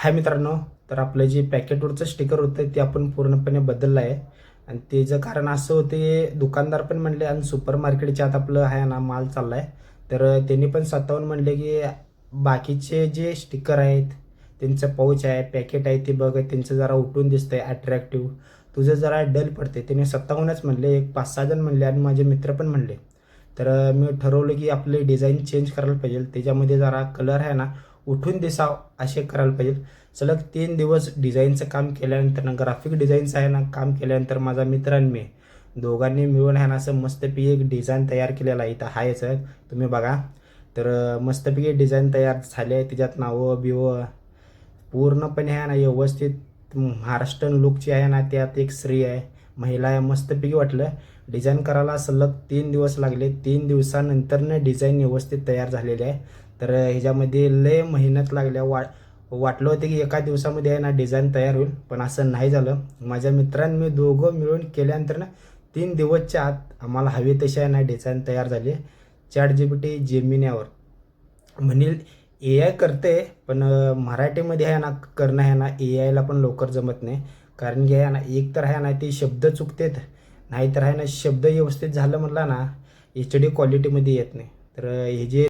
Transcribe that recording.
हाय मित्रांनो, तर आपलं जे पॅकेटवरचं स्टिकर होतं ते आपण पूर्णपणे बदललं आहे. आणि त्याचं कारण असं होते, दुकानदार पण म्हणले आणि सुपर मार्केटच्या आत आपलं आहे ना माल चालला आहे. तर त्यांनी पण स्वतःहून म्हणले की बाकीचे जे स्टिकर आहेत, त्यांचं पाऊच आहे, पॅकेट आहे, ते बघ त्यांचं जरा उठून दिसतंय अट्रॅक्टिव्ह, तुझं जरा डल पडते. त्यांनी स्वतःहूनच म्हणले, एक 5-6 जण म्हणले आणि माझे मित्र पण म्हणले. तर मी ठरवलं की आपले डिझाईन चेंज करायला पाहिजे, त्याच्यामध्ये जरा कलर आहे ना उठून दिसाव असे करायला पाहिजे. सलग 3 दिवस डिझाईनचं काम केल्यानंतर ना, ग्राफिक डिझाईनचं आहे ना काम केल्यानंतर माझा मित्र आणि मी दोघांनी मिळून आहे ना असं मस्तपैकी एक डिझाईन तयार केलेला आहे. इथं आहेच तुम्ही बघा. तर मस्तपैकी डिझाईन तयार झाले आहे, त्याच्यात नावं बिवं पूर्णपणे आहे ना व्यवस्थित महाराष्ट्रीयन लुकची आहे ना, त्यात एक स्त्री आहे, महिला आहे. मस्तपैकी वाटलं. डिझाईन करायला सलग 3 दिवस लागले. 3 दिवसानंतर डिझाईन व्यवस्थित तयार झालेली आहे. तर ह्याच्यामध्ये लय मेहनत लागल्या. वाटलं होतं की एका दिवसामध्ये आहे ना डिझाईन तयार होईल, पण असं नाही झालं. माझ्या मित्रांनी मी दोघं मिळून केल्यानंतर ना 3 दिवसच्या आत आम्हाला हवी तशी आहे ना डिझाईन तयार झाली. ChatGPT जेमिनीवर म्हणेल ए आय करते, पण मराठीमध्ये आहे ना करणं आहे ना ए आयला पण लवकर जमत नाही. कारण की आहे ना एक तर आहे ना ते शब्द चुकतेत, नाहीतर आहे ना शब्द व्यवस्थित झालं म्हटलं ना HD क्वालिटीमध्ये येत नाही. तर हे जे